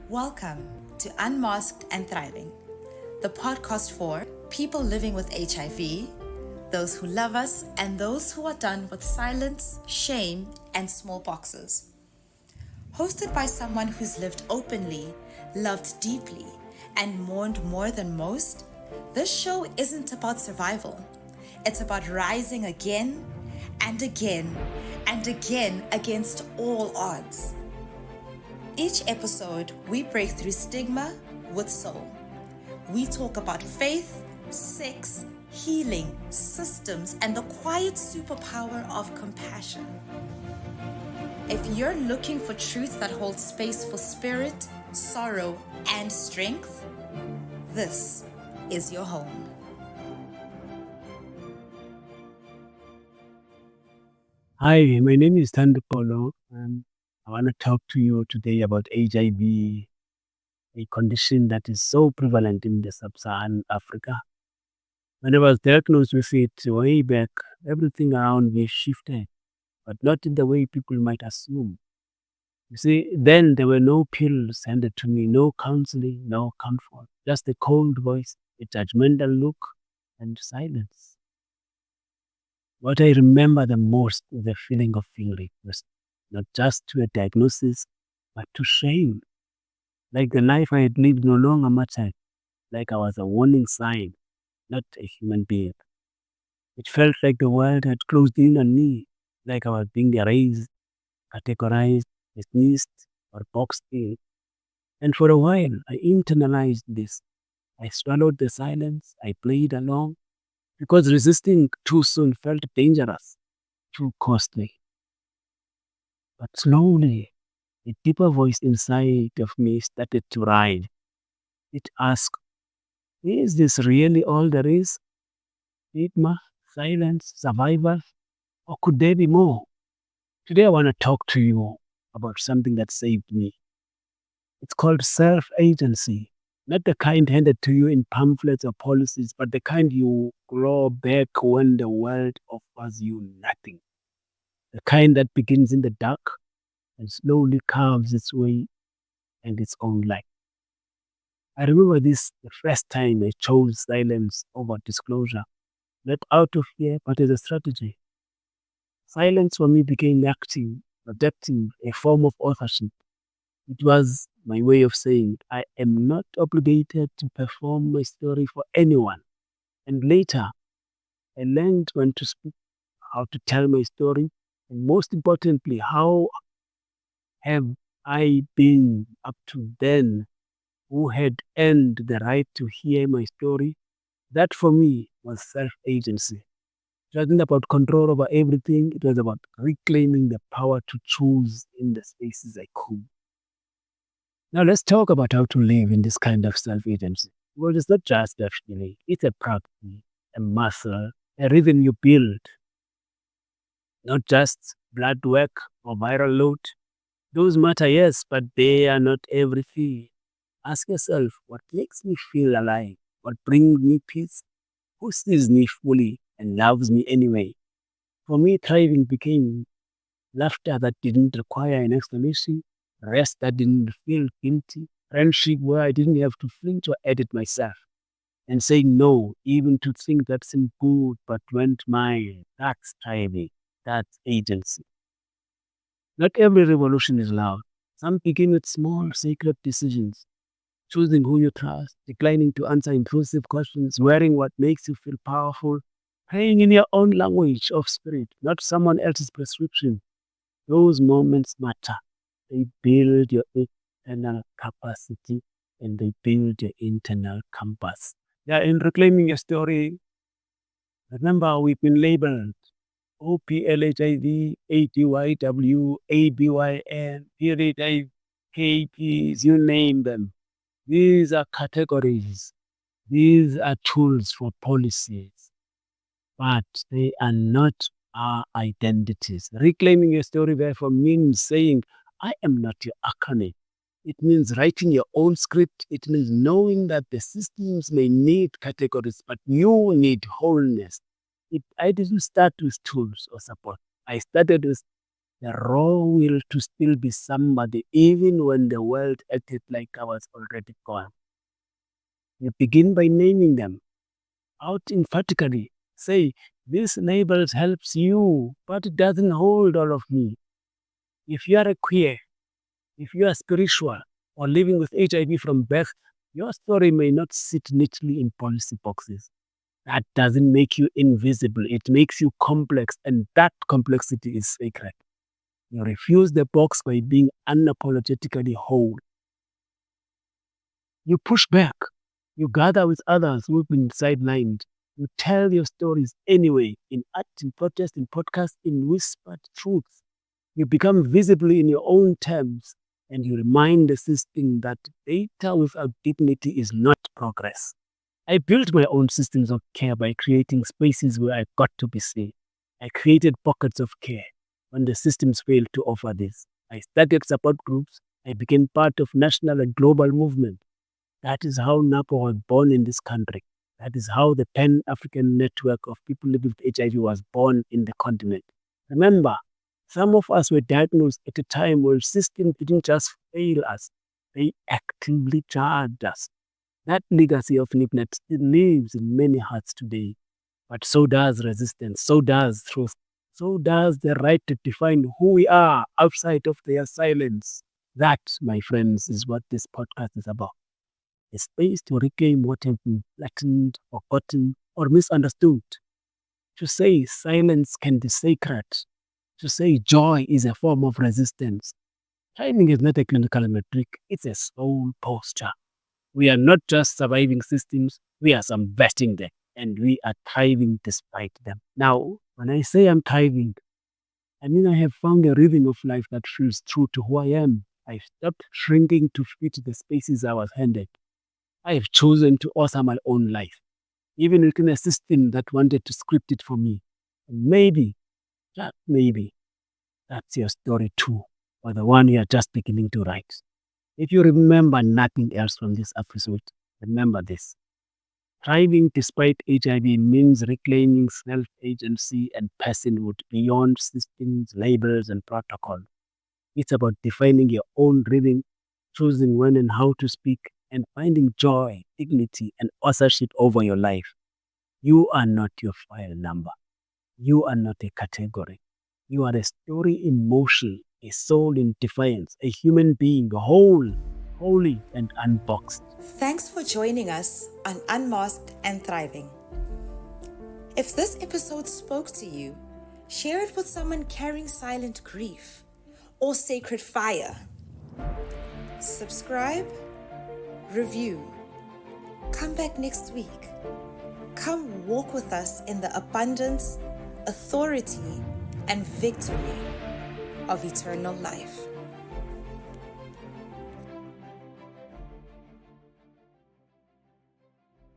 Welcome to Unmasked and Thriving, the podcast for people living with HIV, those who love us, and those who are done with silence, shame, and smallpoxes. Hosted by someone who's lived openly, loved deeply, and mourned more than most, this show isn't about survival. It's about rising again and again and again against all odds. Each episode, we break through stigma with soul. We talk about faith, sex, healing, systems, and the quiet superpower of compassion. If you're looking for truth that holds space for spirit, sorrow, and strength, this is your home. Hi, my name is Thanduxolo, and I want to talk to you today about HIV, a condition that is so prevalent in the sub-Saharan Africa. When I was diagnosed with it way back, everything around me shifted, but not in the way people might assume. You see, then there were no pills handed to me, no counseling, no comfort, just a cold voice, a judgmental look, and silence. What I remember the most is the feeling of being reduced, not just to a diagnosis, but to shame. Like the life I had lived no longer mattered, like I was a warning sign, not a human being. It felt like the world had closed in on me, like I was being erased, categorized, dismissed, or boxed in. And for a while, I internalized this. I swallowed the silence, I played along, because resisting too soon felt dangerous, too costly. But slowly, a deeper voice inside of me started to rise. It asked, is this really all there is? Stigma, silence, survival? Or could there be more? Today, I want to talk to you about something that saved me. It's called self-agency. Not the kind handed to you in pamphlets or policies, but the kind you grow back when the world offers you nothing. The kind that begins in the dark and slowly carves its way and its own life. I remember this the first time I chose silence over disclosure, not out of fear, but as a strategy. Silence for me became active, adaptive, a form of authorship. It was my way of saying, I am not obligated to perform my story for anyone. And later, I learned when to speak, how to tell my story, and most importantly, how have I been up to then, who had earned the right to hear my story. That for me was self agency. It wasn't about control over everything, it was about reclaiming the power to choose in the spaces I could. Now, let's talk about how to live in this kind of self agency. Well, it's not just a feeling, it's a practice, a muscle, a rhythm you build, not just blood work or viral load. Those matter, yes, but they are not everything. Ask yourself, what makes me feel alive? What brings me peace? Who sees me fully and loves me anyway? For me, thriving became laughter that didn't require an explanation, rest that didn't feel guilty, friendship where I didn't have to flinch or edit myself, and saying no, even to things that seemed good but weren't mine. That's thriving. That's agency. Not every revolution is loud. Some begin with small, sacred decisions, choosing who you trust, declining to answer intrusive questions, wearing what makes you feel powerful, praying in your own language of spirit, not someone else's prescription. Those moments matter. They build your internal capacity and they build your internal compass. Yeah, in reclaiming your story, remember we've been labeled OPLHIV, ATYW, ABYN, period KPs, you name them. These are categories. These are tools for policies, but they are not our identities. Reclaiming your story, therefore, means saying, I am not your acronym. It means writing your own script. It means knowing that the systems may need categories, but you need wholeness. I didn't start with tools or support. I started with the raw will to still be somebody, even when the world acted like I was already gone. You begin by naming them out emphatically. Say, this labels helps you, but it doesn't hold all of me. If you are a queer, if you are spiritual, or living with HIV from birth, your story may not sit neatly in policy boxes. That doesn't make you invisible. It makes you complex, and that complexity is sacred. You refuse the box by being unapologetically whole. You push back. You gather with others who've been sidelined. You tell your stories anyway, in art, in protest, in podcast, in whispered truths. You become visible in your own terms, and you remind the system that data without dignity is not progress. I built my own systems of care by creating spaces where I got to be seen. I created pockets of care when the systems failed to offer this. I started support groups. I became part of national and global movement. That is how NAPO was born in this country. That is how the Pan-African network of people living with HIV was born in the continent. Remember, some of us were diagnosed at a time when systems didn't just fail us, they actively charged us. That legacy of neglect still lives in many hearts today. But so does resistance, so does truth, so does the right to define who we are outside of their silence. That, my friends, is what this podcast is about. A space to reclaim what has been flattened, forgotten, or misunderstood. To say silence can be sacred. To say joy is a form of resistance. Timing is not a clinical metric, it's a soul posture. We are not just surviving systems, we are subverting them, and we are thriving despite them. Now, when I say I'm thriving, I mean I have found a rhythm of life that feels true to who I am. I've stopped shrinking to fit the spaces I was handed. I have chosen to author my own life, even within a system that wanted to script it for me. And maybe, just maybe, that's your story too, or the one you are just beginning to write. If you remember nothing else from this episode, remember this. Thriving despite HIV means reclaiming self-agency and personhood beyond systems, labels, and protocol. It's about defining your own rhythm, choosing when and how to speak, and finding joy, dignity, and authorship over your life. You are not your file number. You are not a category. You are a story in motion, a soul in defiance, a human being, whole, holy, and unboxed. Thanks for joining us on Unmasked and Thriving. If this episode spoke to you, share it with someone carrying silent grief or sacred fire. Subscribe, review. Come back next week. Come walk with us in the abundance, authority, and victory of eternal life.